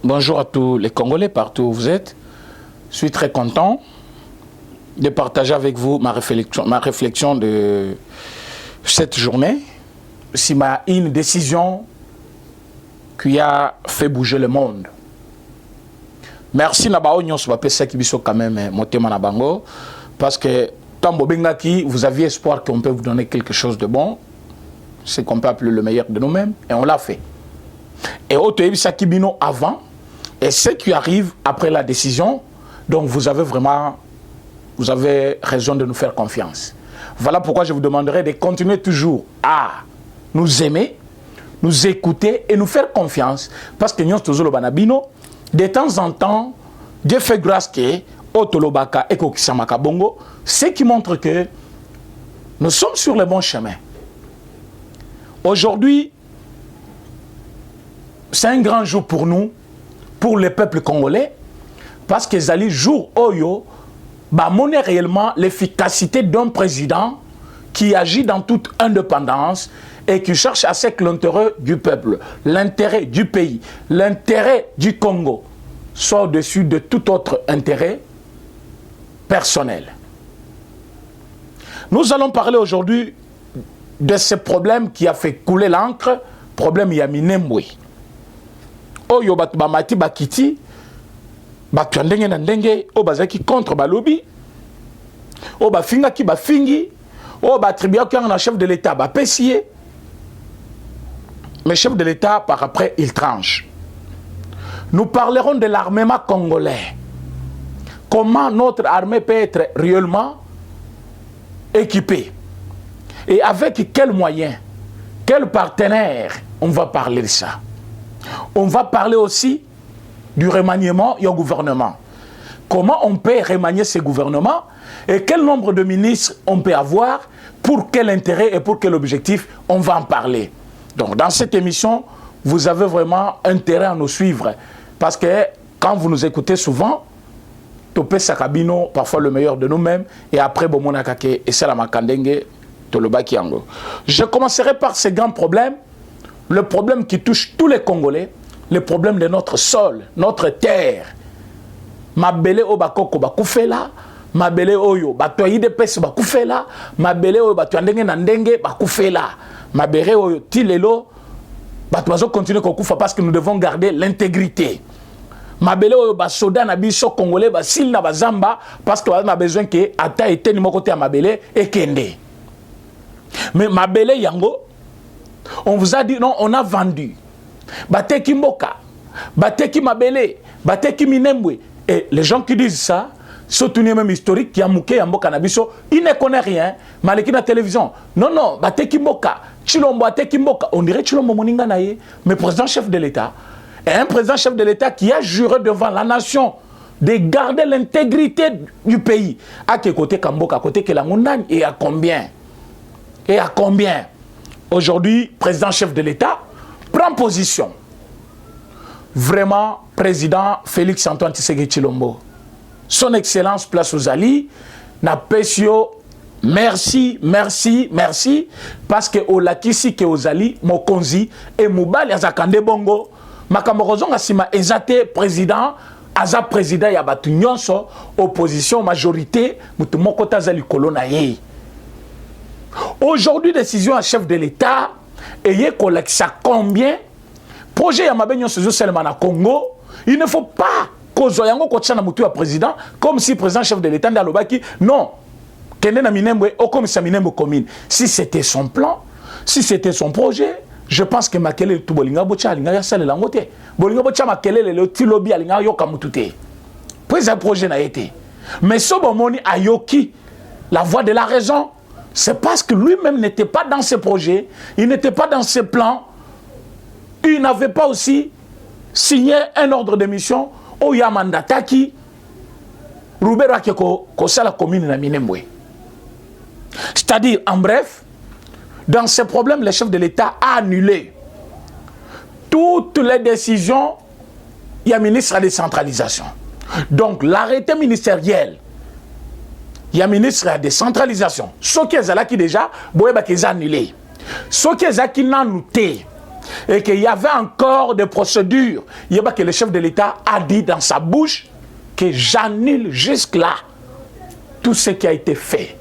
Bonjour à tous les Congolais, partout où vous êtes. Je suis très content de partager avec vous ma réflexion de cette journée. C'est une décision qui a fait bouger le monde. Merci Nabao Nyos Bapesa Kibiso quand même Motema Nabango, parce que Tambo Bengaki, vous aviez espoir qu'on peut vous donner quelque chose de bon, c'est qu'on peut appeler le meilleur de nous-mêmes, et on l'a fait. Et Otoebi Sakibino avant, et ce qui arrive après la décision, donc vous avez raison de nous faire confiance. Voilà pourquoi je vous demanderai de continuer toujours à nous aimer, nous écouter et nous faire confiance, parce que nous sommes Banabino. De temps en temps, Dieu fait grâce que Otolobaka et Kokisamaka Bongo, ce qui montre que nous sommes sur le bon chemin. Aujourd'hui, c'est un grand jour pour nous, pour le peuple congolais, parce que Zali jour Oyo va montrer réellement l'efficacité d'un président qui agit dans toute indépendance et qui cherche à ce que l'intérêt du peuple, l'intérêt du pays, l'intérêt du Congo soit au-dessus de tout autre intérêt personnel. Nous allons parler aujourd'hui de ce problème qui a fait couler l'encre, problème Yaminembwe. Oyo batu bamati bakiti, batu ndenge na ndenge, o bazaki contre balobi, o bafinga ki bafingi, o batribua ki na chef de l'État bapesiye. Mais chef de l'État, par après, il tranche. Nous parlerons de l'armement congolais. Comment notre armée peut être réellement équipée. Et avec quels moyens, quels partenaires, on va parler de ça. On va parler aussi du remaniement et au gouvernement. Comment on peut remanier ces gouvernements et quel nombre de ministres on peut avoir, pour quel intérêt et pour quel objectif, on va en parler. Donc, dans cette émission, vous avez vraiment intérêt à nous suivre. Parce que quand vous nous écoutez souvent, Topé Sakabino, parfois le meilleur de nous-mêmes, et après Bomona Kake et Salama Kandenge, Toloba Kiango. Je commencerai par ces grands problèmes, le problème qui touche tous les Congolais, le problème de notre sol, notre terre. Mabele Obakoko Bakoufela, Mabele Oyo, Batoyi de Pes Bakoufela, Mabele Oyo, Batoyandenge Nandenge Bakoufela. Mabere Oyo, Tilelo, Batoazo continue Kokoufa parce que nous devons garder l'intégrité. Mabele Oyo, Basoda Nabiso Congolais, Basil Nabazamba, parce qu'on a besoin que Ata ete ni côté à Mabele et Kende. Mais Mabele Yango, on vous a dit non, on a vendu. Bateki Mboka, Bateki Mabele, Bateki Minembwe. Et les gens qui disent ça, surtout même historique, qui a mouké Mboka Nabiso, ils ne connaissent rien. Maleki na télévision. Non, non, Bateki Mboka, Chilombo Bateki Mboka. On dirait Chilombo Moninga Naye, mais président chef de l'État. Et un président chef de l'État qui a juré devant la nation de garder l'intégrité du pays. À quel côté Kamboka, à côté Kelangundan, et à combien? Et à combien? Aujourd'hui, président chef de l'État prend position. Vraiment, président Félix Antoine Tshisekedi Tshilombo. Son Excellence Place Ozali, na pesio, merci, merci, merci, parce que Olakisi ke Ozali, Mokonzi, et Moubali Azakande Bongo, Makamorozong Asima Ezate, président, Aza président Yabatu Nyonso, opposition, majorité, Moutumokota Zali Kolonaye. Aujourd'hui, décision à chef de l'État, ayez collecté combien? Projet Yamabe Nyonso seulement na Congo, il ne faut pas Kozoyango Kochana Moutou à président, comme si président chef de l'État d'Alobaki, non, Kende na Minembwe, au comme sa Minembwe commune. Si c'était son plan, si c'était son projet, je pense que Makele tout Bolinga Bocha, Linga Yassale Langote, Bolinga Bocha Makele le Tilobi Alinga Yoka Moutouté. Puis un projet n'a été. Mais Sobomoni Ayoki, la voix de la raison, c'est parce que lui-même n'était pas dans ses projets, il n'était pas dans ses plans, il n'avait pas aussi signé un ordre de mission au Yamandataki, Roubera Keko, Kosala commune na Minembwe. C'est-à-dire, en bref, dans ces problèmes, le chef de l'État a annulé toutes les décisions, il y a ministre à décentralisation. Donc, l'arrêté ministériel, il y a ministre à décentralisation. Ce qui est là qui déjà, Boeba qui est annulé. Ce qui est là qui n'a noté, et qu'il y avait encore des procédures, il y a pas que le chef de l'État a dit dans sa bouche que j'annule jusque-là tout ce qui a été fait.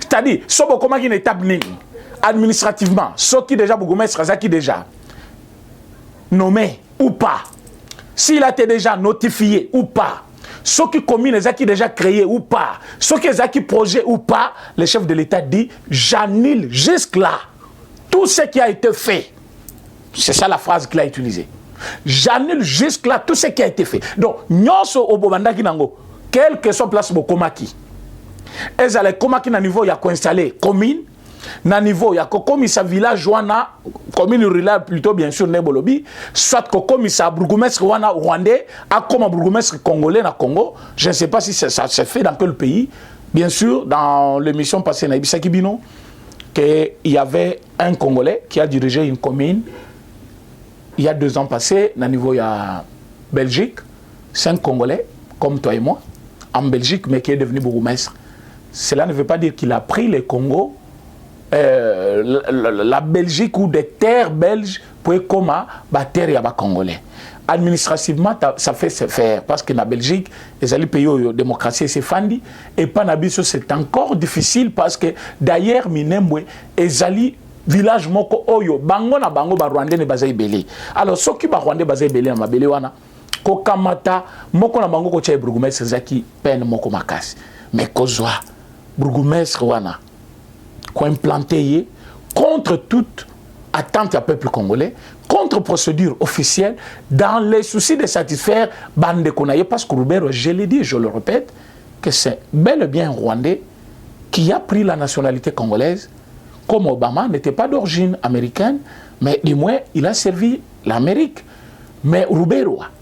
C'est-à-dire, si vous avez une étape administrativement, ce qui déjà, qui déjà nommé ou pas, s'il a été déjà notifié ou pas, ceux qui communes qui déjà créé ou pas, ceux qui projet ou pas, le chef de l'État dit j'annule jusque-là tout ce qui a été fait. C'est ça la phrase qu'il a utilisée. J'annule jusque-là tout ce qui a été fait. Donc, nous sommes quelle que soit place de Komaki. Et les Komaki na niveau ya installé commune, na niveau ya comme sa village wana commune rurale plutôt bien sûr nebolobi, soit comme sa bourgmestre wana rwandais, a comme bourgmestre congolais na Congo. Je ne sais pas si ça se fait dans quel pays. Bien sûr, dans l'émission passée na Ibisa Kibino, qu'il y avait un Congolais qui a dirigé une commune il y a 2 ans passés, na niveau ya Belgique, 5 Congolais comme toi et moi en Belgique, mais qui est devenu bourgmestre. Cela ne veut pas dire qu'il a pris le Congo, la Belgique ou des terres belges pour comme la terre y a congolais. Administrativement, ça fait se faire parce que la Belgique, les pays où la démocratie s'est fendue et pas nabiso c'est encore difficile parce que d'ailleurs minembwe ezali village moko oyo bango na bango ba Rwandais ne bazai belé. Alors ceux qui ba Rwandais bazai belé na mabele wana ko kamata moko na bango ko tcha bourgmestre zaki peine moko makasi. Mais kozwa bourgmestre wana ko implanté contre toute attente du peuple congolais, contre procédure officielle, dans les soucis de satisfaire bande konaye parce que Roubert, je l'ai dit et je le répète, que c'est bel et bien un Rwandais qui a pris la nationalité congolaise, comme Obama n'était pas d'origine américaine, mais du moins il a servi l'Amérique. Mais Roubert,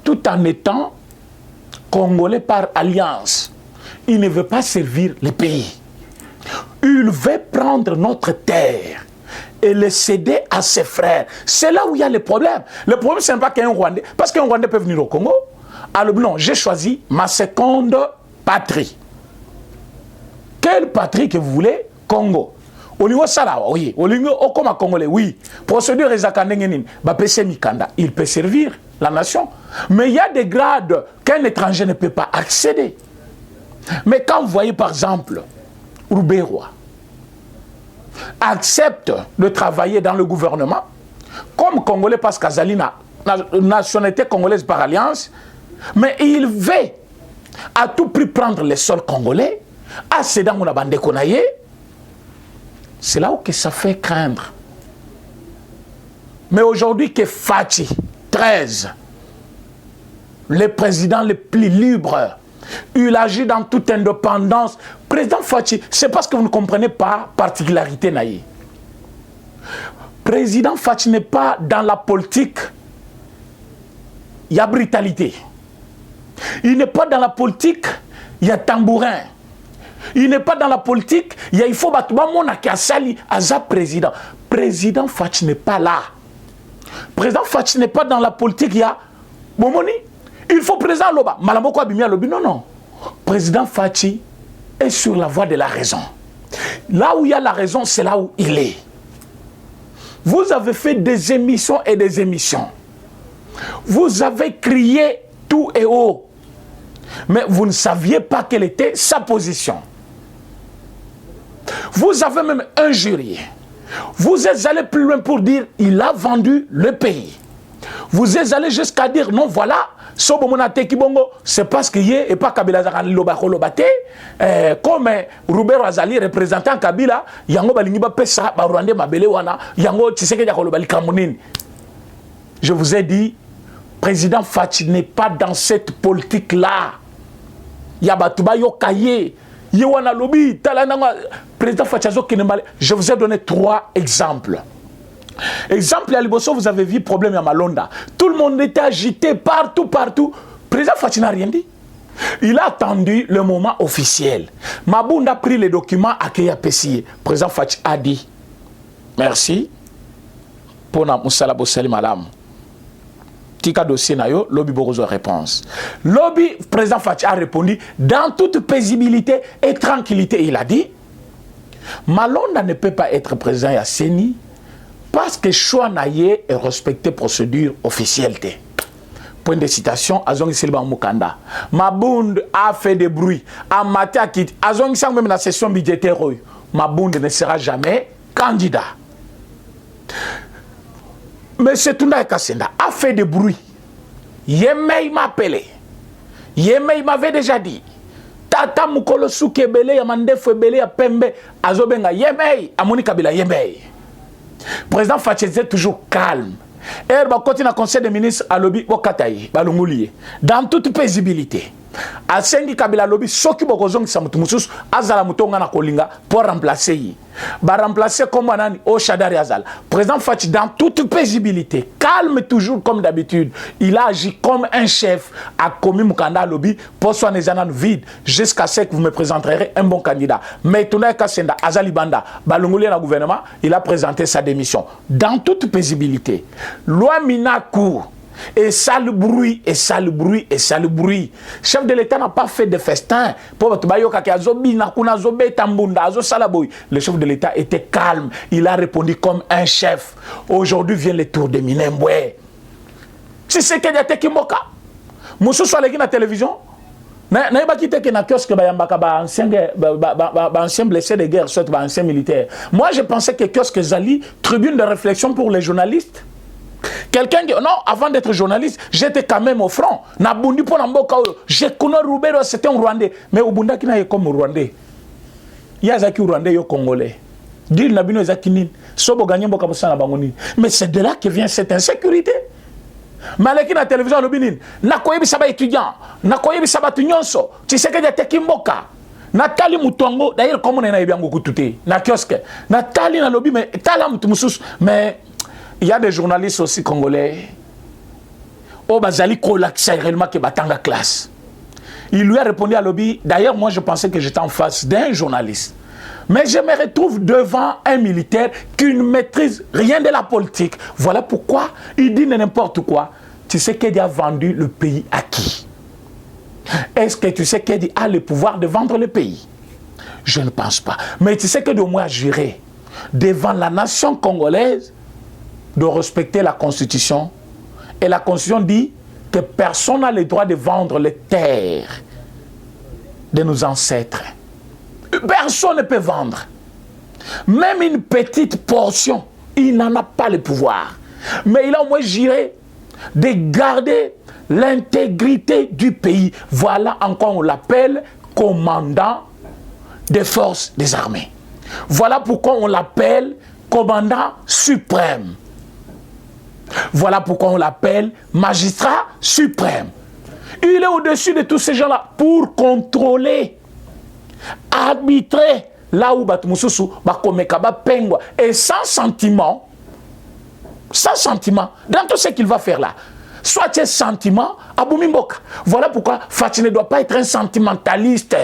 tout en étant congolais par alliance, il ne veut pas servir le pays. Il veut prendre notre terre et le céder à ses frères. C'est là où il y a le problème. Le problème, ce n'est pas qu'un Rwandais, parce qu'un Rwandais peut venir au Congo. Alors non, j'ai choisi ma seconde patrie. Quelle patrie que vous voulez? Congo. Au niveau salawa, oui. Au niveau okoma congolais, oui. Procédure ezakandengeni, bapese mikanda, il peut servir la nation. Mais il y a des grades qu'un étranger ne peut pas accéder. Mais quand vous voyez par exemple Rouberois accepte de travailler dans le gouvernement comme Congolais parce qu'Azalina, nationalité congolaise par alliance, mais il veut à tout prix prendre les sols congolais, à céder mon abandé konaye, c'est là où que ça fait craindre. Mais aujourd'hui que Fachi 13, le président le plus libre, il agit dans toute indépendance. Président Fachi, c'est parce que vous ne comprenez pas particularité naïe. Président Fachi n'est pas dans la politique. Il y a brutalité. Il n'est pas dans la politique. Il y a tambourin. Il n'est pas dans la politique. Il faut battre mon akasali aza président. Président Fachi n'est pas là. Président Fachi n'est pas dans la politique. Il y a Bomoni. Il faut président Loba. Malamoko Abimia Lobi. Non, non. Président Fachi est sur la voie de la raison. Là où il y a la raison, c'est là où il est. Vous avez fait des émissions et des émissions. Vous avez crié tout et haut. Mais vous ne saviez pas quelle était sa position. Vous avez même injurié. Vous êtes allé plus loin pour dire il a vendu le pays. Vous êtes allé jusqu'à dire non, voilà. C'est parce qu'il est et pas Kabila Zakani Lobate, comme Roubert Azali représentant Kabila, Yango Balingiba Pesa, Barwande Mabelewana, Yango Tshiseke Yakolobali Kamonin. Je vous ai dit, président Fachi n'est pas dans cette politique-là. Yabatuba Yokaye, Yewana Lobi, Talananga, président Fachi Azo Kinembale. Je vous ai donné 3 exemples. Exemple, à Liboso, vous avez vu problème à Malonda. Tout le monde était agité partout, partout. Président Fachi n'a rien dit. Il a attendu le moment officiel. Mabounda a pris les documents à Keya Pessie. Président Fachi a dit merci pour na Moussala Bosseli Madame. Tika dossier na yo, lobby borozo réponse. Lobby, président Fachi a répondu dans toute paisibilité et tranquillité. Il a dit Malonda ne peut pas être président à Seni. parce que choix naye est respecté procédure officielle. Point de citation, Azong Silva Mukanda. Mabound a fait des bruits. A maté à quitte. Azong Sang même la session budgétaire. Mabound ne sera jamais candidat. Monsieur Tounda Kassenda a fait des bruits. Yemei m'a appelé. Yemei m'avait déjà dit. Tata Mukolo Soukebele, Yamande Febele, Pembe, Azobenga, Yemei, Amoni Kabila, Yemei. Président Fatih était toujours calme. Et bah continue à conseil des ministres à lobby Wakataï, Balungoulié, dans toute paisibilité. A Sendi Kabila lobby, Soki Bokozong Samutumusus, Azala Moutonga na Kolinga pour remplacer. Ba remplacer comme Anani au Shadari Azal. Président Fatih dans toute paisibilité, calme toujours comme d'habitude. Il a agi comme un chef à commis Mukanda lobby pour soigner les ananes vides jusqu'à ce que vous me présenterez un bon candidat. Mais Touna Kassenda, Azali Banda, Balungoulié na gouvernement, il a présenté sa démission dans toute paisibilité. Loi Minakou. Et ça le bruit, et ça le bruit, et ça le bruit. Chef de l'État n'a pas fait de festin. Le chef de l'État était calme. Il a répondu comme un chef. Aujourd'hui vient le tour de Minembwe. C'est ce qu'il y a Tekimoka. Moussou soit à la télévision. Na pas quitté que na kiosque ancien blessé de guerre, soit ancien militaire. Moi je pensais que kiosque Zali, tribune de réflexion pour les journalistes. Quelqu'un qui... Non, avant d'être journaliste, j'étais quand même au front. Nabundi pour Namboka, je connais Roubero, c'était un Rwandais. Mais au Bunda qui n'a comme Rwandais. Il y a Zaki Rwandais et Congolais. Dit Nabino Zakinin, Sobo Gagné Boka Bossana Bangoni. Mais c'est de là que vient cette insécurité. Malaki na télévision Lobinin, Nakoyebi Saba étudiant, Nakoyebi Saba Tunyonso, tu sais que y a Tekimboka. Natali Moutongo, d'ailleurs, comme on est bien beaucoup tout na kiosque. Natali na lobby, mais Tala Moutoumousous, mais. Il y a des journalistes aussi congolais. Oh, Bazali Kolaksa réellement qui batanga classe. Il lui a répondu à lobby. D'ailleurs, moi, je pensais que j'étais en face d'un journaliste. Mais je me retrouve devant un militaire qui ne maîtrise rien de la politique. Voilà pourquoi il dit n'importe quoi. Tu sais qu'il a vendu le pays à qui? Est-ce que tu sais qu'il a le pouvoir de vendre le pays? Je ne pense pas. Mais tu sais que de moi a juré devant la nation congolaise de respecter la Constitution. Et la Constitution dit que personne n'a le droit de vendre les terres de nos ancêtres. Personne ne peut vendre. Même une petite portion, il n'en a pas le pouvoir. Mais il a au moins juré de garder l'intégrité du pays. Voilà encore on l'appelle commandant des forces des armées. Voilà pourquoi on l'appelle commandant suprême. Voilà pourquoi on l'appelle magistrat suprême. Il est au-dessus de tous ces gens-là pour contrôler, arbitrer là où Batumususu Bakomekaba Pengwa. Et sans sentiment, dans tout ce qu'il va faire là, soit un sentiment à Boumimboka. Voilà pourquoi Fatih ne doit pas être un sentimentaliste.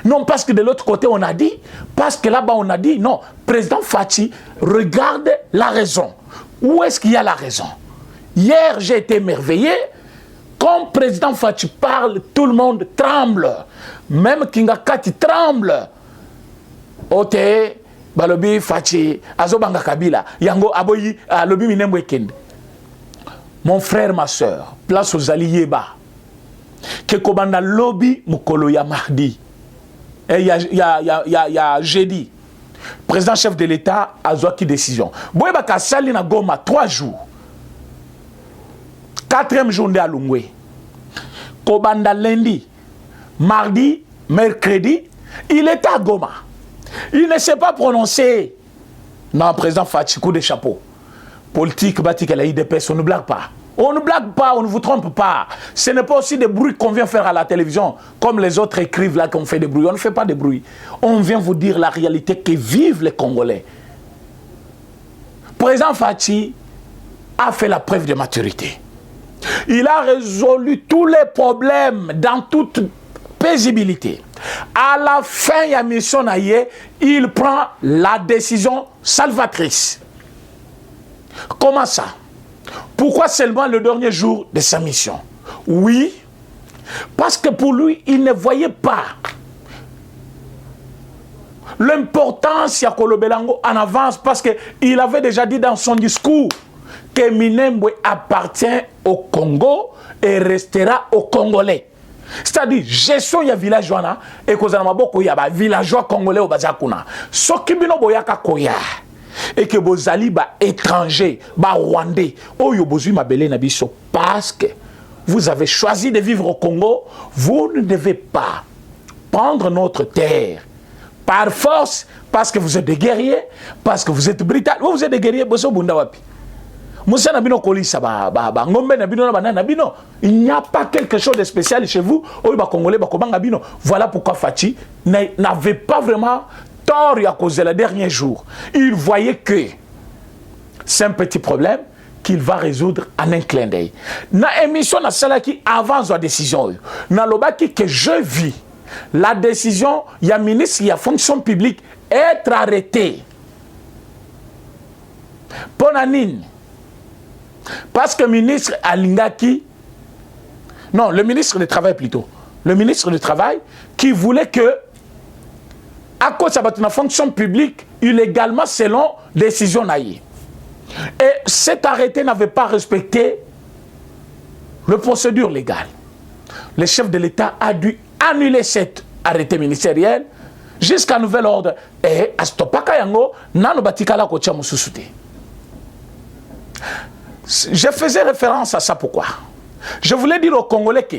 Non, parce que de l'autre côté on a dit, parce que là-bas on a dit, non, président Fatih, regarde la raison. Où est-ce qu'il y a la raison? Hier, j'ai été émerveillé. Quand président Fatih parle, tout le monde tremble. Même Kingakati tremble. Ote, Balobi Fatih, Azobanga Kabila, Yango Aboyi, Lobi Minembwe Kende. Mon frère, ma soeur, place aux Aliyeba. Kekobanda Lobi Mukolo ya Mahdi. Et il y a jeudi. Président chef de l'État a Zouaki décision. Boyebaka Sali na Goma 3 jours. 4e journée à Lungwe. Kobanda lundi, mardi, mercredi, il est à Goma. Il ne s'est pas prononcé. Non, président Fatih, coup de chapeau. Politique, batik, la IDPS, on ne blague pas. On ne blague pas, on ne vous trompe pas. Ce n'est pas aussi des bruits qu'on vient faire à la télévision, comme les autres écrivent là qu'on fait des bruits. On ne fait pas de bruit. On vient vous dire la réalité que vivent les Congolais. Président Fatih a fait la preuve de maturité. Il a résolu tous les problèmes dans toute paisibilité. À la fin, il y a mission naïe, il prend la décision salvatrice. Comment ça? Pourquoi seulement le dernier jour de sa mission? Oui, parce que pour lui, il ne voyait pas l'importance ya Kolobelango en avance parce qu'il avait déjà dit dans son discours que Minembwe appartient au Congo et restera aux Congolais. C'est-à-dire, gestion ya village wana et kozana maboko ya ba villageois congolais au bazakuna. Soki bino boyaka koya et que bozali ba étranger, ba rwandais, oyo bozui mabele na biso parce que vous avez choisi de vivre au Congo, vous ne devez pas prendre notre terre par force parce que vous êtes des guerriers, parce que vous êtes britanniques. Vous êtes des guerriers, boso bunda wapi. Il n'y a pas quelque chose de spécial chez vous. Voilà pourquoi Fachi n'avait pas vraiment tort à cause de la dernier jour. Il voyait que c'est un petit problème qu'il va résoudre en un clin d'œil. Dans l'émission, qui avance la décision. Dans le que je vis, la décision, il y a ministre, il y a fonction publique, être arrêté. Ponanine. Parce que le ministre Alingaki, non, le ministre du Travail plutôt, le ministre du Travail qui voulait que, à cause de la fonction publique, illégalement selon décision naïe. Et cet arrêté n'avait pas respecté la procédure légale. Le chef de l'État a dû annuler cet arrêté ministériel jusqu'à nouvel ordre. Et à Stopaka Yango, nano batikala kocha mususute. Je faisais référence à ça, pourquoi? Je voulais dire aux Congolais que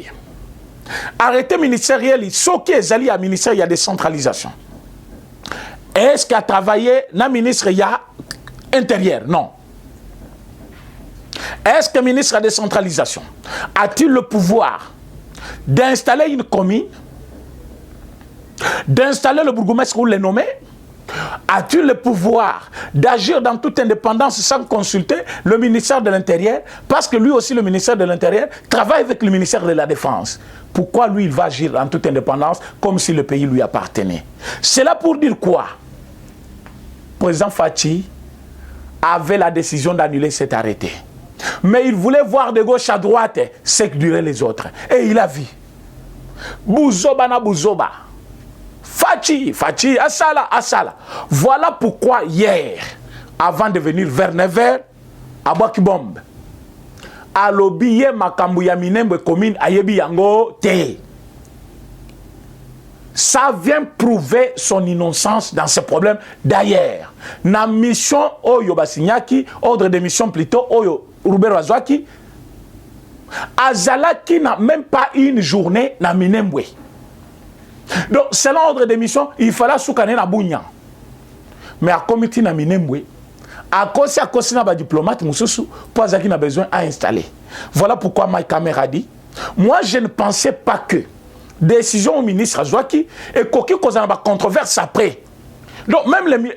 arrêté ministériel, ce qui est allié à ministère, il y a décentralisation. Est-ce qu'à travailler, dans le ministre, il y a intérieur? Non. Est-ce que le ministre a décentralisation a-t-il le pouvoir d'installer une commune, d'installer le bourgmestre ou le nommer? A-t-il le pouvoir d'agir dans toute indépendance sans consulter le ministère de l'Intérieur? Parce que lui aussi, le ministère de l'Intérieur, travaille avec le ministère de la Défense. Pourquoi lui, il va agir en toute indépendance comme si le pays lui appartenait? C'est là pour dire quoi? Le président Fachi avait la décision d'annuler cet arrêté. Mais il voulait voir de gauche à droite ce que duraient les autres. Et il a vu. Bouzoba na bouzoba. Fachi, Asala. Voilà pourquoi hier, avant de venir vers 9h, à Bakibombe, à l'obiye makambu ya Minembwe commune ayebi yango te. Ça vient prouver son innocence dans ce problème. D'ailleurs, na mission Oyo Basinyaki, ordre de mission plutôt Oyo Robert Wazwaki, Azalaki n'a même pas une journée na Minembwe. Donc, selon l'ordre de mission, il fallait soukaner na Bounya. Mais à comité na Minembwe, à cause na diplomate, pas qui n'a besoin à installer. Voilà pourquoi ma caméra dit, moi je ne pensais pas que décision au ministre Azwaki et qu'aucun cause de controverse après. Donc même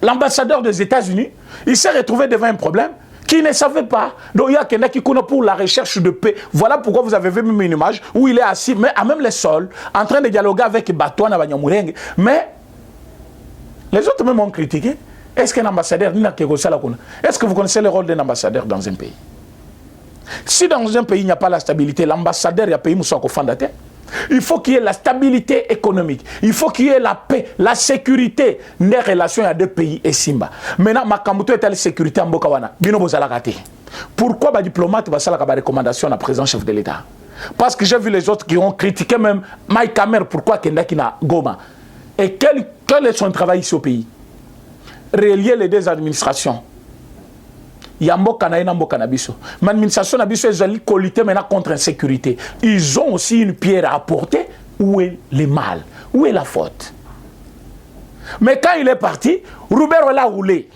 l'ambassadeur des États-Unis, il s'est retrouvé devant un problème qui ne savait pas. Donc il y a quelqu'un qui connaît pour la recherche de paix. Voilà pourquoi vous avez vu même une image où il est assis, mais à même le sol, en train de dialoguer avec Batouana Banyamurenge. Mais les autres même ont critiqué. Est-ce qu'un ambassadeur, est-ce que vous connaissez le rôle d'un ambassadeur dans un pays? Si dans un pays il n'y a pas la stabilité, l'ambassadeur, il y a un pays fondateur. Il faut qu'il y ait la stabilité économique. Il faut qu'il y ait la paix, la sécurité des relations à deux pays et Simba. Maintenant, ma kambuto est à la sécurité en Bokawana. Bino bozala raté. Pourquoi les diplomates vont faire la recommandation à la président chef de l'État? Parce que j'ai vu les autres qui ont critiqué même Mike Kamer, pourquoi Kendaki na Goma. Et quel est son travail ici au pays? Relier les deux administrations. Yamboka na Mboka na biso. L'administration na biso est lutter maintenant contre l'insécurité. Ils ont aussi une pierre à apporter. Où est le mal? Où est la faute? Mais quand il est parti, Robert l'a roulé.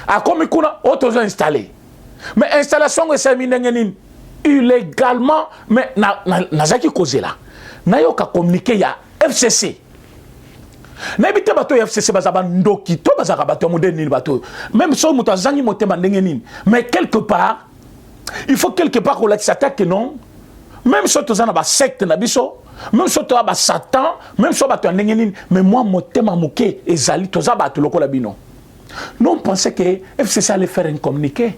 A comme il a auto installé. Mais installation de ces minengenin illégalement, mais na zaki cause là. Na yo ka communiquer ya FCC. N'habite bateau FCC bazaba ndoki to bazaka bateau moderne bateau même si muta zangi motema ndenge nini mais quelque part il faut quelque part qu'on s'attaque non même si tu as ba secte na biso même si tu as ba satan même si bateau ndenge nini mais moi motema muke ezali to za bateau lokola bino non on pensait que FCC allait faire un communiqué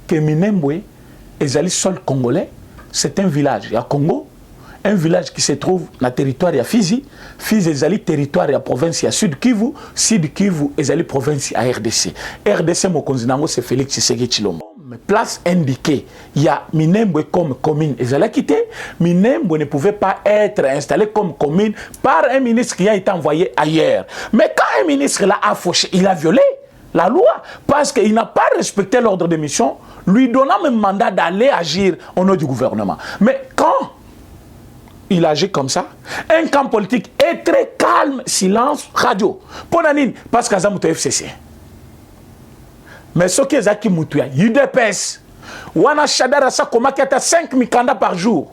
que Minembwe ezali sol congolais c'est un village à Congo un village qui se trouve dans le territoire de Fizi. Fizi est le territoire de la province de Sud Kivu. Sud Kivu est la province de RDC. RDC, mon candidat, c'est Félix Tshisekedi Tshilombo. Place indiquée, il y a Minembwe comme commune. Et elle a quitté. Minembwe ne pouvait pas être installé comme commune par un ministre qui a été envoyé ailleurs. Mais quand un ministre l'a affauché, il a violé la loi parce qu'il n'a pas respecté l'ordre de mission, lui donnant même mandat d'aller agir au nom du gouvernement. Mais quand il agit comme ça, un camp politique est très calme, silence, radio. Ponanine, parce qu'il y a un FCC. Mais ce qui est Zaki Moutouya, UDPS, Wana Chadara Sakoma qui a 5 mikanda par jour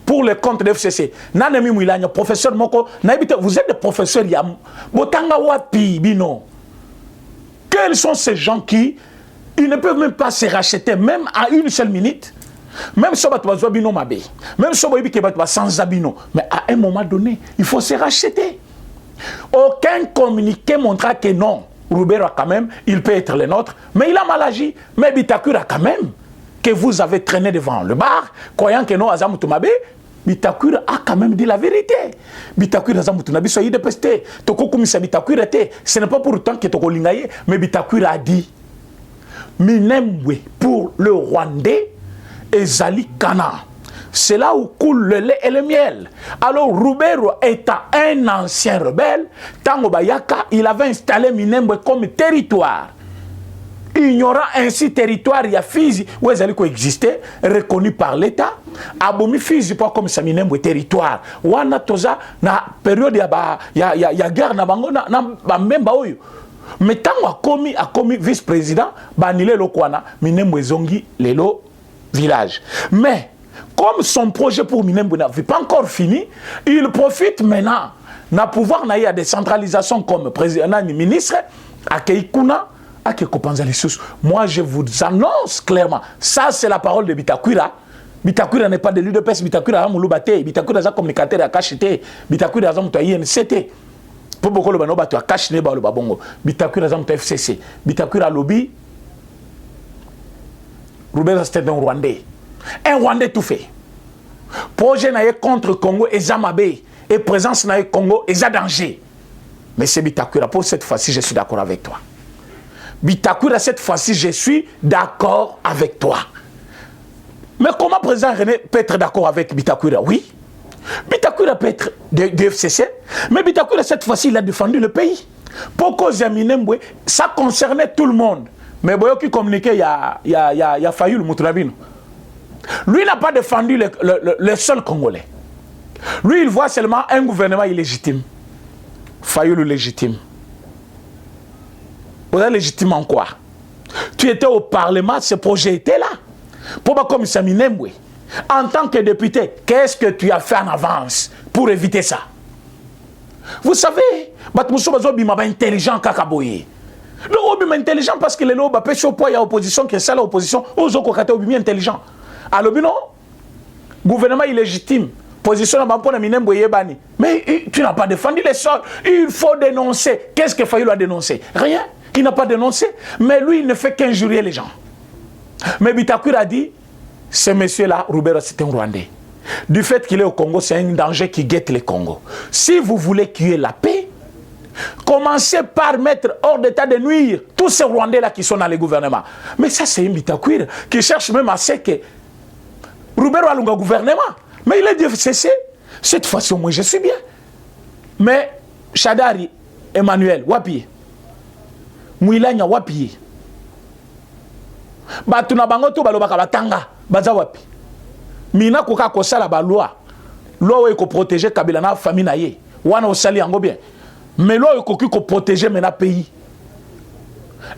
pour le compte de FCC. Nanemi Mouilanya, professeur Moko, vous êtes des professeurs Yam, Botanga Wapi, Bino. Quels sont ces gens qui, ils ne peuvent même pas se racheter, même à une seule minute? Même si on va bino mabé, même si on va sans abino, mais à un moment donné, il faut se racheter. Aucun communiqué montrera que non. Roubero quand même, il peut être le nôtre, mais il a mal agi. Mais Bitakura quand même, que vous avez traîné devant le bar, croyant que non, Azamutumabe, Bitakura a quand même dit la vérité. Bitakura Azamutunabi soyez dépesté. Tokokumisa Bitakura te, ce n'est pas pour autant que Tokolingaye, mais Bitakura a dit Minembwe pour le Rwandais et Zali Kana. C'est là où coule le lait et le miel. Alors, Roubero étant un ancien rebelle, Tango Bayaka, il avait installé Minembwe comme territoire. Ignorant ainsi territoire, il y a Fizi, où ils allaient coexister, reconnu par l'État. Abomi Fizi, pas comme ça, Minembwe territoire. Wana Toza, na période, il y a guerre, na bango, na memba oyo. Mais Tango a commis vice-président, banile lo kwana, Minembwe zongi, lelo, village. Mais, comme son projet pour Minembwe n'avait pas encore fini, il profite maintenant d'un pouvoir na ya décentralisation comme président et ministre à Keikuna, à Kekopanzalisus. Moi, je vous annonce clairement, ça c'est la parole de Bitakura. Bitakura n'est pas de l'UDPS, Bitakura a Mouloubate, Bitakura a communicateur à Kachete, Bitakura a Zamouta INCT. Pour beaucoup de gens, tu as caché le babongo. Bitakura a Zamouta FCC, Bitakura lobby. Roubert c'était un Rwandais. Un Rwandais tout fait. Projet naïe contre Congo et Zamabé. Et présence naïe Congo et danger. Mais c'est Bitakura. Pour cette fois-ci, je suis d'accord avec toi. Bitakura, cette fois-ci, je suis d'accord avec toi. Mais comment président René peut être d'accord avec Bitakura? Oui. Bitakura peut être de FCC. Mais Bitakura, cette fois-ci, il a défendu le pays. Pour cause Minembwe, ça concernait tout le monde. Mais Boyo qui communiquait, il y a Fayulu Moutourabino. Lui n'a pas défendu le seul Congolais. Lui, il voit seulement un gouvernement illégitime. Fayulu légitime. Vous êtes légitime en quoi? Tu étais au Parlement, ce projet était là. Pourquoi comme ça Minembwe? En tant que député, qu'est-ce que tu as fait en avance pour éviter ça? Vous savez, Batmousso Bazobi m'a intelligent kakaboye. Le Obi intelligent parce que les lobes a pêché au poids, il y a opposition qui est ça l'opposition. Aux autres côtés, Obi intelligent. Alors, non, gouvernement illégitime, position à Mampona Minembwe Yebani. Mais tu n'as pas défendu les sols. Il faut dénoncer. Qu'est-ce que Fayulu a dénoncé? Rien. Il n'a pas dénoncé. Mais lui, il ne fait qu'injurier les gens. Mais Bitakura a dit, ce monsieur-là, Roubero, c'est un Rwandais. Du fait qu'il est au Congo, c'est un danger qui guette le Congo. Si vous voulez qu'il y ait la paix, commencez par mettre hors d'état de nuire tous ces Rwandais-là qui sont dans le gouvernement. Mais ça, c'est un Bitakura qui cherche même à ce que Roubero a un gouvernement. Mais il est dit FCC. Cette fois-ci, moi, je suis bien. Mais Chadari, Emmanuel, Wapi, Mouilanya, Wapi, Batuna Bangoto, Balobaka, Batanga, Baza Wapi. Mina Koka Kosala, la loi. Loi est protéger Kabila na famille naye. Wana osali yango bien. Mais loi est protéger maintenant pays.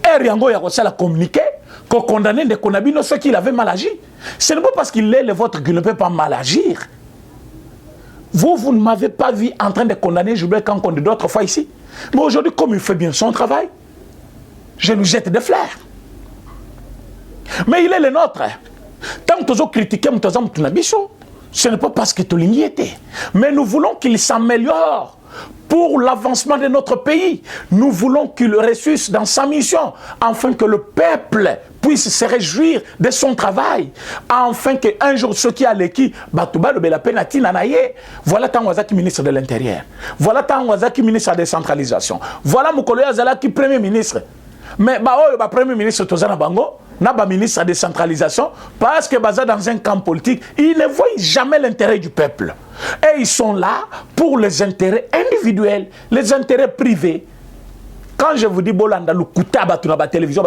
Et Yango ya kosala communiqué, qu'on condamne de Konabino ceux qui avaient mal agi. Ce n'est pas parce qu'il est le vôtre qu'il ne peut pas mal agir. Vous ne m'avez pas vu en train de condamner Joubert Kankonde d'autres fois ici. Mais aujourd'hui, comme il fait bien son travail, je lui jette des fleurs. Mais il est le nôtre. Tant que nous critiquons ce n'est pas parce que tu l'ignorais. Mais nous voulons qu'il s'améliore pour l'avancement de notre pays. Nous voulons qu'il réussisse dans sa mission, afin que le peuple puisse se réjouir de son travail. Afin qu'un jour, ceux qui ont l'équipe, voilà Tangwazaki ministre de l'Intérieur. Voilà Tangwazaki ministre de la décentralisation. Voilà Moukolé Azalaki premier ministre. Mais premier ministre Tozana Bango, n'a ministre de décentralisation, parce que dans un camp politique, ils ne voient jamais l'intérêt du peuple. Et ils sont là pour les intérêts individuels, les intérêts privés. Quand je vous dis Bolanda, le Koutaba, tu n'as pas télévision,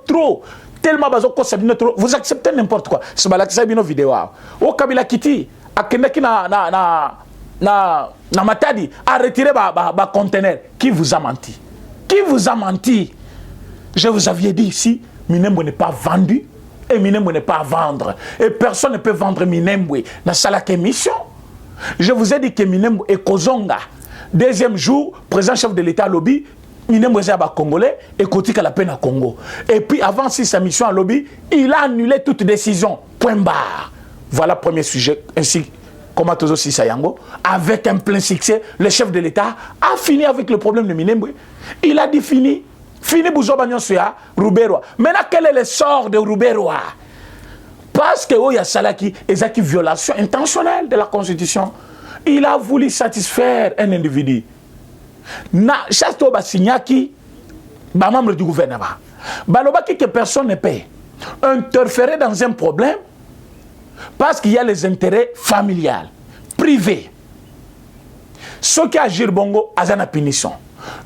trop, tellement trop, vous acceptez n'importe quoi. C'est une vidéo. Au Kabila Kiti, à Kendaki na Matadi, a retiré le conteneur. Qui vous a menti? Qui vous a menti? Je vous avais dit ici, Minembwe n'est pas vendu et Minembwe n'est pas à vendre. Et personne ne peut vendre Minembwe dans cette émission. Je vous ai dit que Minembwe est Kozonga. Deuxième jour, président chef de l'État lobby, Minembwe est Congolais et Kotika la peine à Congo. Et puis avant sa mission à lobby, il a annulé toute décision. Point barre. Voilà le premier sujet. Ainsi, comme Tozo Sayango, avec un plein succès, le chef de l'État a fini avec le problème de Minembwe. Il a dit fini. Fini Bouzobanyon Suya, Rouberoa. Maintenant, quel est le sort de Rouberoa? Parce que il y a Salaki, et ça qui violation intentionnelle de la Constitution. Il a voulu satisfaire un individu. Na chasto Basignaki, membre du gouvernement. Balobaki que personne ne paie. Interférer dans un problème parce qu'il y a les intérêts familiales, privés. Ce qui agit Bongo, Azana Punition.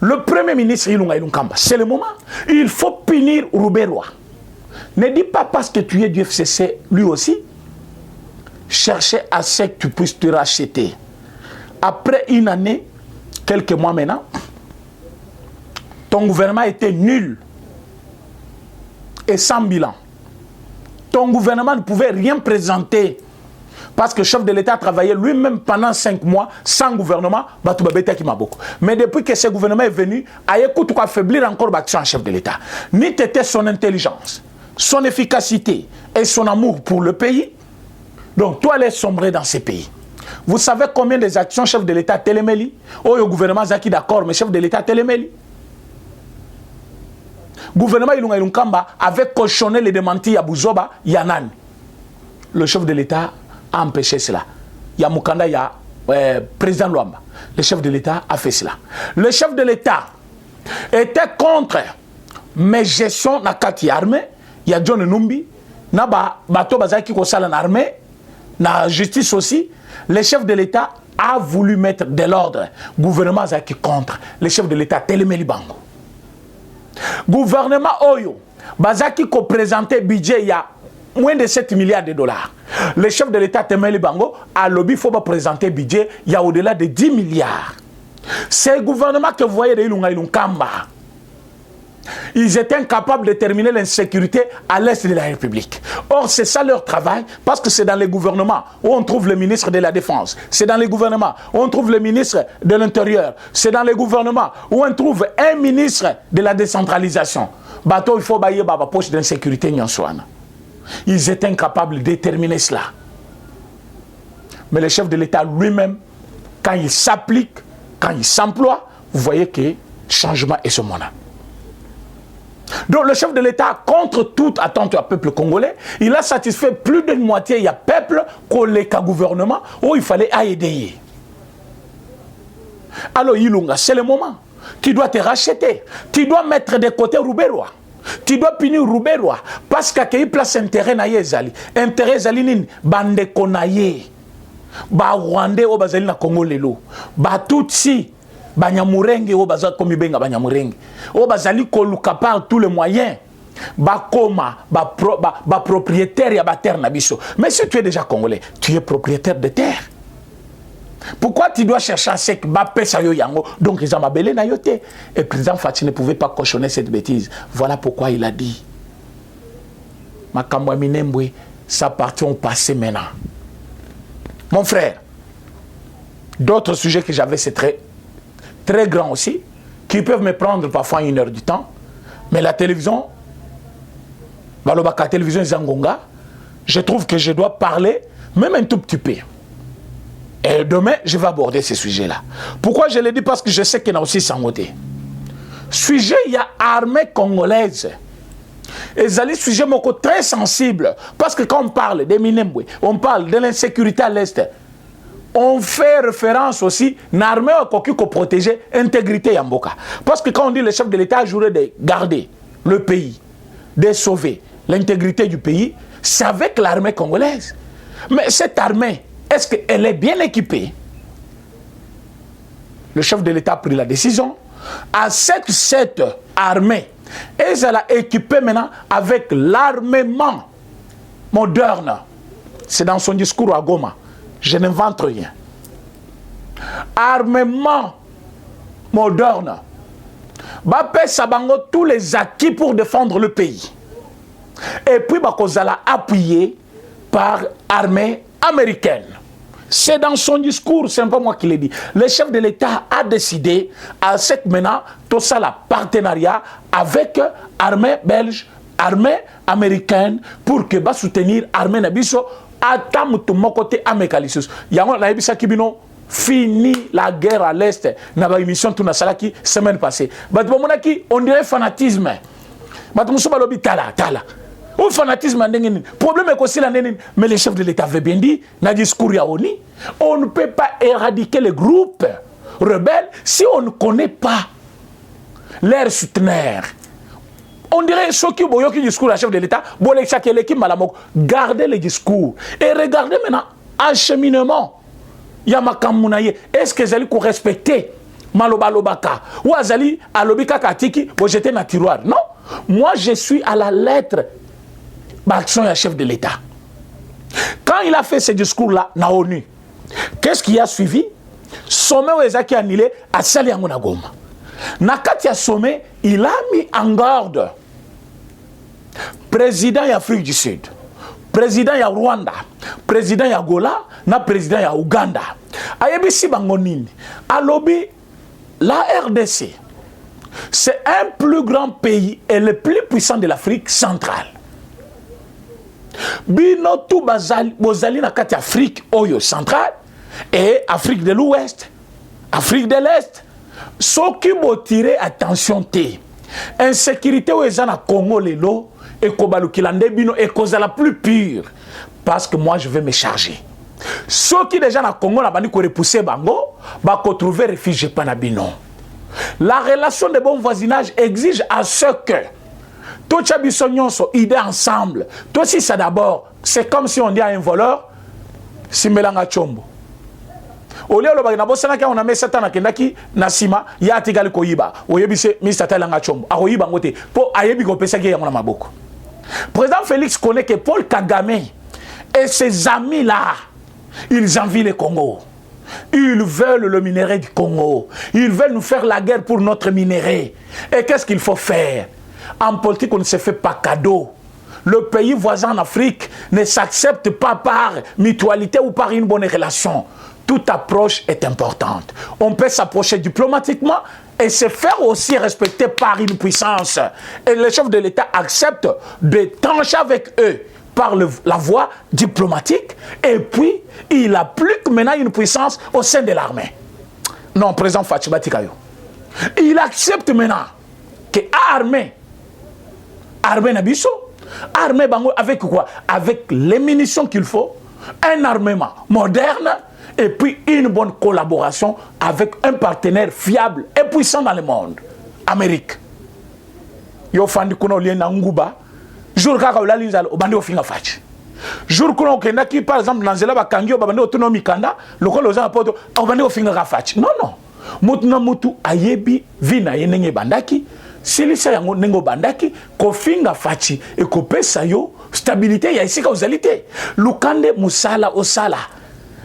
Le premier ministre Ilunga Ilunkamba, c'est le moment. Il faut punir Rouberoa. Ne dis pas parce que tu es du FCC, lui aussi. Cherchez à ce que tu puisses te racheter. Après une année, quelques mois maintenant, ton gouvernement était nul et sans bilan. Ton gouvernement ne pouvait rien présenter. Parce que le chef de l'État travaillait lui-même pendant 5 mois sans gouvernement, mais depuis que ce gouvernement est venu, il a affaiblir encore l'action en chef de l'État. Ni t'était son intelligence, son efficacité et son amour pour le pays. Donc, toi, allais sombrer dans ces pays. Vous savez combien des actions chef de l'État téléméli? Oh, le gouvernement Zaki d'accord, mais chef de l'État téléméli. Le gouvernement Ilunga Ilunkamba avait cochonné les démentis à Bouzoba, Yanan. Le chef de l'État a empêché cela. Il y a Mukanda, il y a président Luamba. Le chef de l'État a fait cela. Le chef de l'État était contre mes gestions na kati armée. Il y a John Numbi, na bato bazaki ko sala na armée, na justice aussi. Le chef de l'État a voulu mettre de l'ordre. Gouvernement zaki contre. Le chef de l'État Téléméli Bango. Gouvernement Oyo, bazaki ko présenté budget il y a moins de 7 milliards de dollars. Le chef de l'État Téméli Bango a lobby, il faut pas présenter budget, il y a au-delà de 10 milliards. C'est le gouvernement que vous voyez de Ilunga Ilunkamba. Ils étaient incapables de terminer l'insécurité à l'est de la République. Or, c'est ça leur travail, parce que c'est dans les gouvernements où on trouve le ministre de la Défense. C'est dans les gouvernements où on trouve le ministre de l'Intérieur. C'est dans les gouvernements où on trouve un ministre de la décentralisation. Bateau, il faut bailler baba poche d'insécurité nyansouana. Ils étaient incapables de déterminer cela. Mais le chef de l'État lui-même, quand il s'applique, quand il s'emploie, vous voyez que changement est ce moment-là. Donc le chef de l'État, contre toute attente au peuple congolais, il a satisfait plus d'une moitié, il y a peuple, collègue gouvernement, où il fallait aider. Alors Ilunga, c'est le moment. Tu dois te racheter. Tu dois mettre de côté Rouberoa. Tu dois punir Rouberoa. Parce qu'il y a place intérêt na yezali. Intérêt zali nini bande konaye. Ba Rwandais au bazali na Congo lelo. Ba Tutsi. Banyamurenge au bazali komi benga Banyamurenge. Au bazali koluka par tous les moyens. Ba koma, ba propriétaire ya ba terre na biso. Mais si tu es déjà congolais, tu es propriétaire de terre. Pourquoi tu dois chercher à ce que Bappé Sayo Yango? Donc ils ont mabelé na yote. Et le président Fati ne pouvait pas cochonner cette bêtise. Voilà pourquoi il a dit Makambo Minembwe, ça appartient au passé maintenant. Mon frère, d'autres sujets que j'avais, c'est très grand aussi, qui peuvent me prendre parfois 1 heure du temps. Mais la télévision, Balobaka télévision Zangonga, je trouve que je dois parler, même un tout petit peu. Et demain, je vais aborder ces sujets-là. Pourquoi je le dis? Parce que je sais qu'il y en a aussi sans côté. Sujet, il y a armée congolaise Et c'est un sujet très sensible. Parce que quand on parle des Minembwe, on parle de l'insécurité à l'Est, on fait référence aussi à l'armée qui protéger l'intégrité Yamboka. Parce que quand on dit le chef de l'État a juré de garder le pays, de sauver l'intégrité du pays, c'est avec l'armée congolaise. Mais cette armée, est-ce qu'elle est bien équipée? Le chef de l'État a pris la décision. À cette armée, elle est équipée maintenant avec l'armement moderne. C'est dans son discours à Goma. Je n'invente rien. Armement moderne. Bapé Sabango tous les acquis pour défendre le pays. Et puis Bakozala appuyé par armée américaine. C'est dans son discours, c'est pas moi qui l'ai dit. Le chef de l'État a décidé à cette maintenant tout ça la partenariat avec armée belge, armée américaine pour que va soutenir armée nabiso à mon côté américain. Yango na ebisa kibino fini la guerre à l'est na ba émission tout na salaki semaine passée. On dirait fanatisme. Batumuso balobi tala. Au fanatisme, problème est aussi mais le chef de l'État avait bien dit, dans le discours Yaoni, on ne peut pas éradiquer les groupes rebelles si on ne connaît pas leurs souteneurs. On dirait ceux qui ont le discours du chef de l'État, gardez le discours et regardez maintenant acheminement. Est-ce que vous allez respecter Maloba Lobaka ou Azali Alobika Katiki pour jeter dans le tiroir? Non, moi je suis à la lettre. Action à chef de l'État. Quand il a fait ce discours-là, na ONU, qu'est-ce qui a suivi? Sommet Ouezaki annulé à Sali Angonagoma. Nakati a sommet, il a mis en garde président de l'Afrique du Sud, président de Rwanda, président de Angola, na président de Ouganda. Ayebisi Bangonini, à lobby, la RDC, c'est un plus grand pays et le plus puissant de l'Afrique centrale. Bino tout bozali na kati Afrique oyo centrale et Afrique de l'Ouest, Afrique de l'Est. Ce qui m'a tiré attention té. Insécurité ou ezana Congo lelo et kobalukilande bino et cause la plus pure parce que moi je vais me charger. Ceux qui déjà na Congo na bani ko repousser bango ba ko trouver réfugié panabino. La relation de bon voisinage exige à ce que tout chabissonion sont idées ensemble. Toi aussi ça d'abord, c'est comme si on dit à un voleur, si melanga chombo. Au lieu de bosana ka on a mis satana kendaki nasima ya atigali koyiba. Oyebise Mr. Talanga chombo. Akoyiba ngote po ayebi ko pesa ke yangona maboko. Président Félix connaît que Paul Kagame et ses amis là, ils envient le Congo. Ils veulent le minerai du Congo. Ils veulent nous faire la guerre pour notre minerai. Et qu'est-ce qu'il faut faire? En politique, on ne se fait pas cadeau. Le pays voisin en Afrique ne s'accepte pas par mutualité ou par une bonne relation. Toute approche est importante. On peut s'approcher diplomatiquement et se faire aussi respecter par une puissance. Et le chef de l'État accepte de trancher avec eux par la voie diplomatique. Et puis, il a plus que maintenant une puissance au sein de l'armée. Non, président Fatima Tikayo. Il accepte maintenant que armée Nabiso, armée Bango avec quoi? Avec les munitions qu'il faut, un armement moderne et puis une bonne collaboration avec un partenaire fiable et puissant dans le monde. Amérique. Yo fandi kuno lien na nguba, jour kaka ulali nzalo obandi ofinga fachi. Jour kuno kenda ki par exemple nanzela bakangi obandi autonomie kanda, lokolo za poto obandi ofinga fachi. Non non. Mutu na mutu ayebi vina yenenge bandaki. Silisa yango nengo bandaki kofinga fachi et kopesa yo stabilité ya isika ozalité lukande musala osala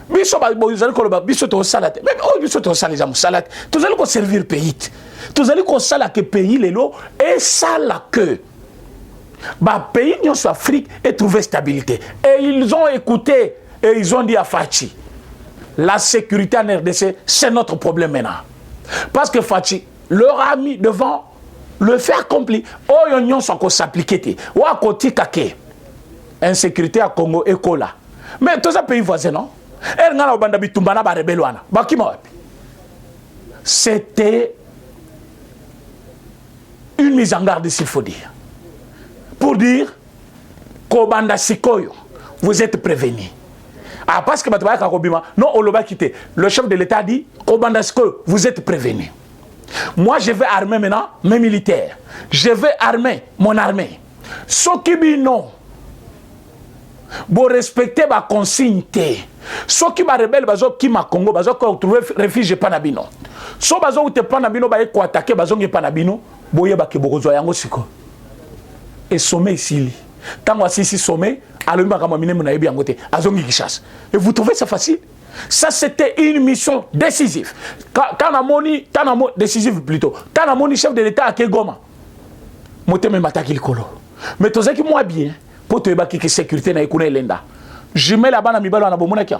biso ba bozali ko ba biso to osala te mais oh biso to osala ja musala tozali ko servir pays tozali ko sala que pays lelo et sala que ba pays nyo sur Afrique et trouver stabilité et ils ont écouté et ils ont dit à Fachi la sécurité en RDC c'est notre problème maintenant parce que Fachi leur a mis devant le fait accompli, oh yon sont qu'on s'appliquer, ou à côté kake, insécurité à Congo et Kola. Mais tous les pays voisins non, elle n'a pas de tumbana ba rebelwana, ba qui m'a. C'était une mise en garde s'il faut dire. pour dire Kobanda Sikoyo, vous êtes prévenus. Ah, parce que non, Oloba quitté. Le chef de l'État dit Kobanda Sikoyo, vous êtes prévenus. Moi, je vais armer maintenant mes militaires. Je vais armer mon armée. Ce qui dit non, vous respectez ma consigne. Ce qui m'a rebelle, qui m'a Congo, qui trouvé refuge Panabino. So bazo te Panabino, ko attaquer bazongi Panabino, boye ba ke bokozo yango siko. Et sommet ici. Tant que si sommet, alors et vous trouvez ça facile? Ça, c'était une mission décisive. Quand on a décisive plutôt. Quand on a chef de l'État à Kegoma, je me m'attaque le colo. Mais tout ça qui moi bien, pour te battre que sécurité na ikuna elenda. Je mets là-bas na mibalo na bomona kia.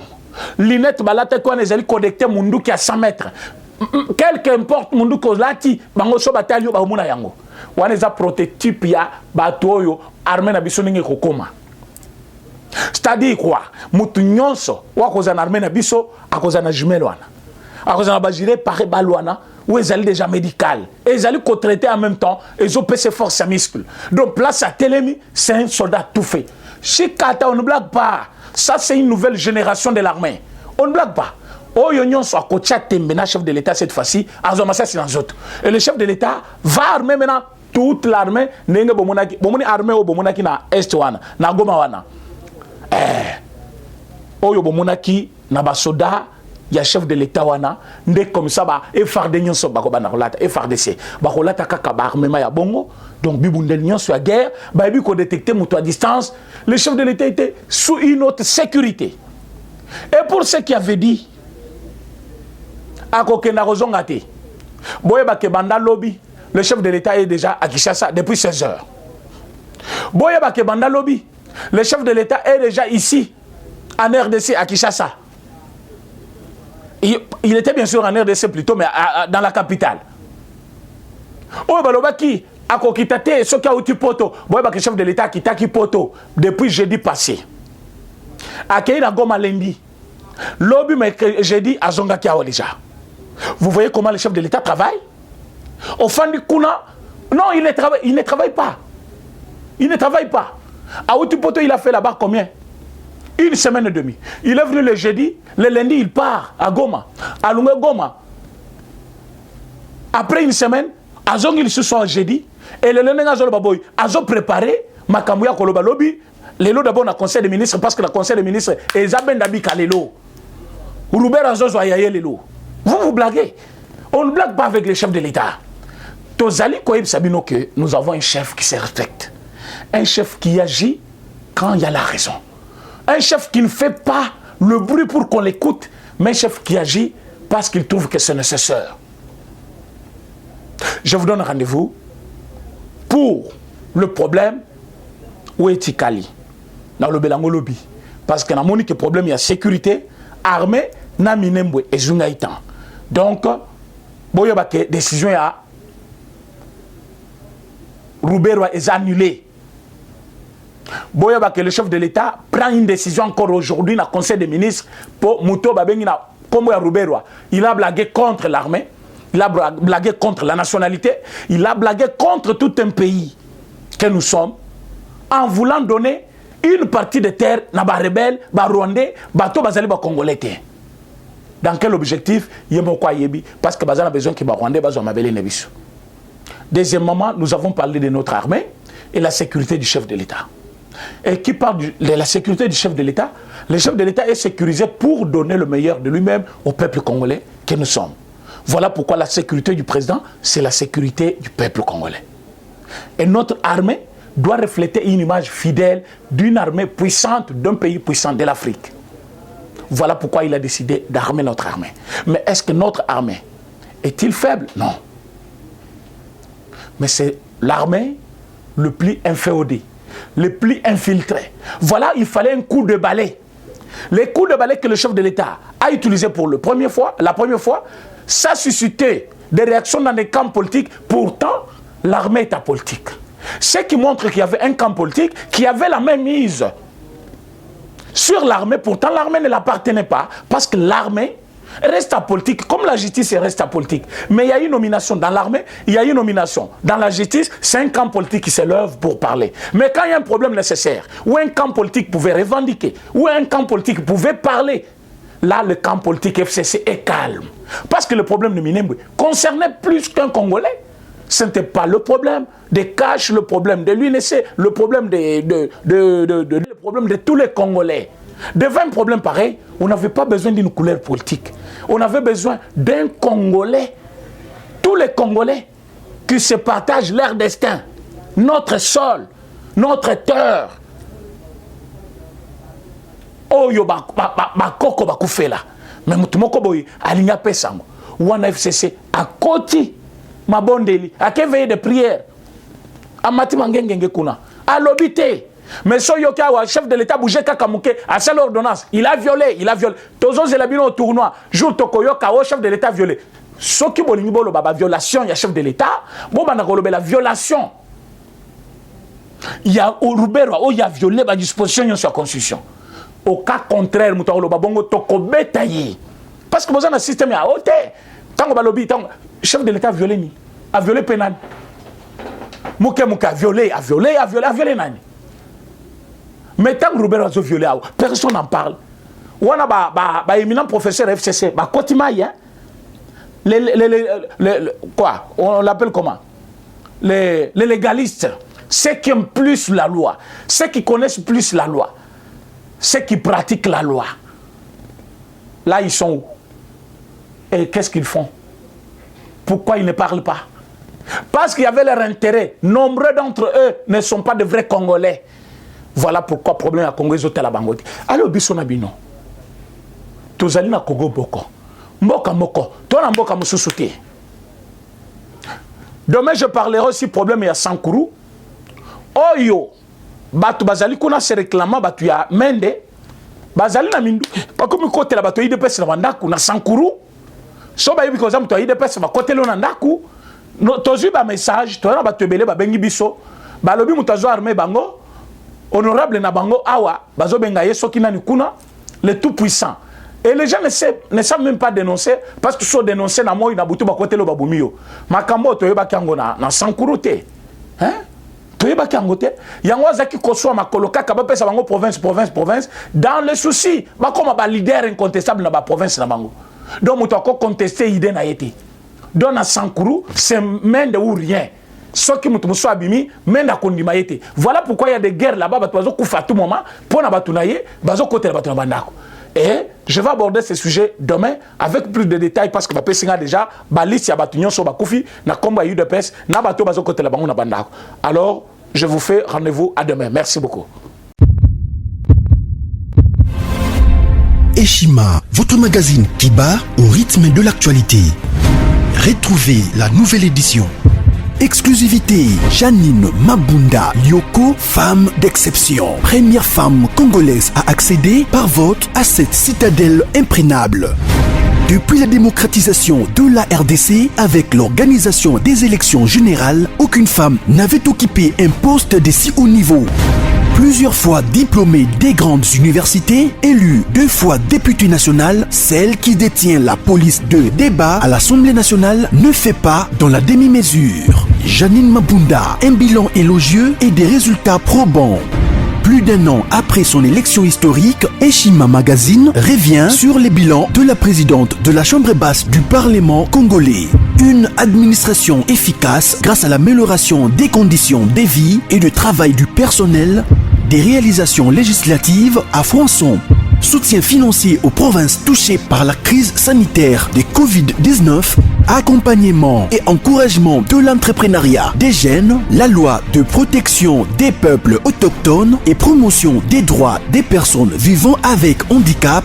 Linette balate quoi les ali connecté mundu qui à 100 mètres. Quelque importe mundu ko lati bango so batalio ba bomona yango. Wana za prototype ya batoyo armée na biso ninge kokoma. C'est-à-dire quoi? Mutu nyonso wakoza na armée na biso akoza na jumelle wana. Akoza na bajire pare balwana ou ezali déjà médical. Et ezali co-traité en même temps et ont ses forces à muscles. Donc place à Télémi, c'est un soldat tout fait. Chikata, on ne blague pas. Ça c'est une nouvelle génération de l'armée. On ne blague pas. Oh yon soit coaché Tembena, chef de l'État cette fois-ci, Azomassa c'est dans autres. Et le chef de l'État va armer maintenant toute l'armée. Nenga bomonaki, bomoni armée au bomonaki na est wana, na goma wana. Oyo bomonaki na basoda ya chef de l'État wana ndé comme ça ba FARDC nyonso bako bana kolata FARDC bako lata kaka ba armement ya bongo donc bibundel nyonso ya guerre ba bi ko détecter moto à distance. Le chef de l'État était sous une autre sécurité. Et pour ceux qui avaient dit akokenda rozongate boye ba ke banda lobby, le chef de l'État est déjà à Kinshasa depuis 16 heures. Boye ba ke banda lobby, le chef de l'État est déjà ici, en RDC, à Kinshasa. Il était bien sûr en RDC plutôt, mais dans la capitale. Oh, Balobaki, à Kokitate, ce qui a eu poto, le chef de l'État qui t'a qui poto depuis jeudi passé. À Keïna Goma lundi. Lobby, mais jeudi, à Zonga déjà. Vous voyez comment le chef de l'État travaille? Au fond du Kuna, non, il ne travaille pas. Il ne travaille pas. À Outupoto, il a fait là-bas combien? Une semaine et demie. Il est venu le jeudi, le lundi, il part à Goma, à Lunga Goma. Après une semaine, à Zong, il se soit jeudi, et le lundi, à Zong préparé, Makamouya Koloba Lobby, les lots d'abord dans le conseil des ministres, parce que le conseil des ministres est Zaben Dabika les lots. Roubert Azo Zoyaye les lots. Vous blaguez. On ne blague pas avec les chefs de l'État. Tozali Koïb Sabino que nous avons un chef qui se respecte. Un chef qui agit quand il y a la raison. Un chef qui ne fait pas le bruit pour qu'on l'écoute, mais un chef qui agit parce qu'il trouve que c'est nécessaire. Je vous donne rendez-vous pour le problème où est Tikali, dans le Belango Lobby. Parce que dans le problème, il y a sécurité, armée, Naminembo et Zungaïtan. Donc, il y a une décision à Roubero est annulée. Boyaba que le chef de l'État prend une décision encore aujourd'hui dans le Conseil des ministres pour Mouto Babengina comme Roubero. Il a blagué contre l'armée, il a blagué contre la nationalité, il a blagué contre tout un pays que nous sommes en voulant donner une partie de terre à les rebelles, les Rwandais, les Congolais. Dans quel objectif? Parce que nous avons besoin que les Rwandais soient. Deuxièmement, nous avons parlé de notre armée et la sécurité du chef de l'État. Et qui parle de la sécurité du chef de l'État? Le chef de l'État est sécurisé pour donner le meilleur de lui-même au peuple congolais que nous sommes. Voilà pourquoi la sécurité du président, c'est la sécurité du peuple congolais. Et notre armée doit refléter une image fidèle d'une armée puissante, d'un pays puissant de l'Afrique. Voilà pourquoi il a décidé d'armer notre armée. Mais est-ce que notre armée est-il faible? Non. Mais c'est l'armée le plus inféodé, le plus infiltré. Voilà, il fallait un coup de balai. Les coups de balai que le chef de l'État a utilisé pour la première fois, ça a suscité des réactions dans les camps politiques. Pourtant, l'armée est apolitique. Ce qui montre qu'il y avait un camp politique qui avait la même mise sur l'armée. Pourtant, l'armée ne l'appartenait pas parce que l'armée reste à politique, comme la justice reste à politique. Mais il y a une nomination dans l'armée, il y a une nomination dans la justice, c'est un camp politique qui s'élève pour parler. Mais quand il y a un problème nécessaire, où un camp politique pouvait revendiquer, où un camp politique pouvait parler, là, le camp politique FCC est calme. Parce que le problème de Minembwe concernait plus qu'un Congolais. Ce n'était pas le problème des cash, le problème de l'UNC, le problème le problème de tous les Congolais. Devant un problème pareil, on n'avait pas besoin d'une couleur politique. On avait besoin d'un Congolais, tous les Congolais, qui se partagent leur destin, notre sol, notre terre. Oh yo bakoko bakufela. Mais mutumoko boy alinya pesango. Wana FCC à côté mabondeli, à veille de prière. Amati mangengenge kuna. À l'obité. Mais Soyoka, chef de l'État, bougé Kakamouke, à seule ordonnance, il a violé. Tozo Zelabino au tournoi, jour Tokoyoka, chef de l'État violé. Soki Bolingbo, violation, il y a chef de l'État, la violation. Il y a Urubero, il y a violé la disposition sur la Constitution. Au cas contraire, Moutaro Babongo Tokobetaye. Parce que vous avez un système à haute. Tant que le chef de l'État a violé pénal. Mouké a violé Nani. Mais tant que Robert a violé, personne n'en parle. On a éminent professeur FCC, quoi, on l'appelle comment? Les légalistes, ceux qui aiment plus la loi, ceux qui connaissent plus la loi, ceux qui pratiquent la loi. Là, ils sont où? Et qu'est-ce qu'ils font? Pourquoi ils ne parlent pas? Parce qu'il y avait leur intérêt. Nombreux d'entre eux ne sont pas de vrais Congolais. Voilà pourquoi le problème à Congo est à Bangote. Alors, Bissona Bino. Tozali na Congo Boko. Mboka Moko. Toi, Mboka Moussousouté. Demain, je parlerai aussi problème à Sankuru. Oyo. Batu Bazali Kuna se réclama, Batu ya Mende. Bazali na Mindu. Pas comme côté la Batu IDPS na Bandaku na Sankuru. So ba yebi ko zamu to IDPS ba côté lo na Ndaku. Tozu ba message. Toi na Batu Ebele ba bengi biso. Ba lobi mutazo armé bango. Honorable Nabango Awa, Bazo Bengaye, Sokina Nikuna, le tout-puissant. Et les gens ne savent même pas dénoncer, parce que sont dénoncés dans moi, Nabutu Bakote le Babumio. Makambo, Toyeba Kangona, na Sankurote. Hein? Toyeba Kangote. Yango Zaki Koswa, Makoloka, Kabape Sabango, province. Dans le souci, comme un leader incontestable dans la province Nabango. Donc, on peut contester l'idée na été. Donc, na Sankuru, c'est main de ou rien. Ceux qui sont abîmés, mais voilà pourquoi il y a des guerres là-bas, à tout moment, pour et je vais aborder ce sujet demain avec plus de détails parce que déjà, alors, je vous fais rendez-vous à demain. Merci beaucoup. Eshima, votre magazine qui bat au rythme de l'actualité. Retrouvez la nouvelle édition. Exclusivité, Janine Mabunda Lyoko, femme d'exception. Première femme congolaise à accéder par vote à cette citadelle imprégnable. Depuis la démocratisation de la RDC, avec l'organisation des élections générales, aucune femme n'avait occupé un poste de si haut niveau. Plusieurs fois diplômée des grandes universités, élue 2 fois députée nationale, celle qui détient la police de débat à l'Assemblée nationale ne fait pas dans la demi-mesure. Janine Mabunda, un bilan élogieux et des résultats probants. Plus d'1 an après son élection historique, Eshima Magazine revient sur les bilans de la présidente de la Chambre basse du Parlement congolais. Une administration efficace grâce à l'amélioration des conditions de vie et de travail du personnel, des réalisations législatives à Fronçon, soutien financier aux provinces touchées par la crise sanitaire de Covid-19, accompagnement et encouragement de l'entrepreneuriat des jeunes, la loi de protection des peuples autochtones et promotion des droits des personnes vivant avec handicap,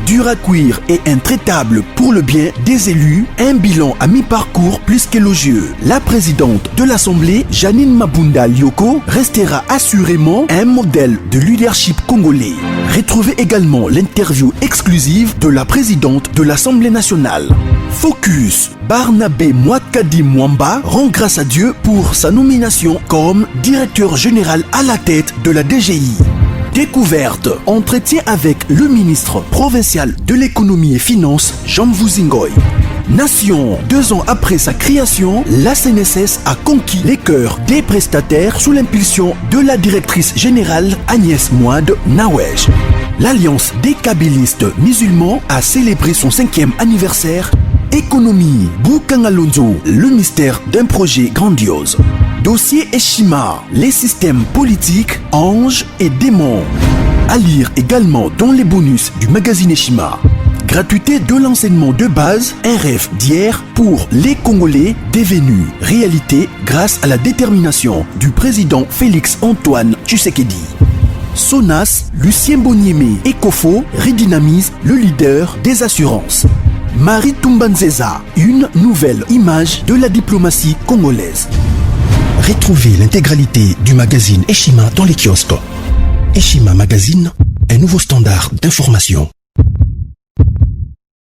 dur à cuire et intraitable pour le bien des élus, un bilan à mi-parcours plus qu'élogieux. La présidente de l'Assemblée, Janine Mabunda Lyoko, restera assurément un modèle de leadership congolais. Retrouvez également l'interview exclusive de la présidente de l'Assemblée nationale. Focus, Barnabé Mwakadi Mwamba rend grâce à Dieu pour sa nomination comme directeur général à la tête de la DGI. Découverte, entretien avec le ministre provincial de l'économie et finances, Jean Mvuzingoy. Nation, 2 ans après sa création, la CNSS a conquis les cœurs des prestataires sous l'impulsion de la directrice générale Agnès Mouad Nawej. L'Alliance des kabylistes musulmans a célébré son 5e anniversaire. Économie, Boukangalonzo, le mystère d'un projet grandiose. Dossier Eshima, les systèmes politiques, anges et démons. À lire également dans les bonus du magazine Eshima. Gratuité de l'enseignement de base, un rêve d'hier pour les Congolais devenus réalité grâce à la détermination du président Félix Antoine Tshisekedi. Sonas, Lucien Boniemé et Kofo redynamisent le leader des assurances. Marie Tumbanzeza, une nouvelle image de la diplomatie congolaise. Retrouvez l'intégralité du magazine Eshima dans les kiosques. Eshima Magazine, un nouveau standard d'information.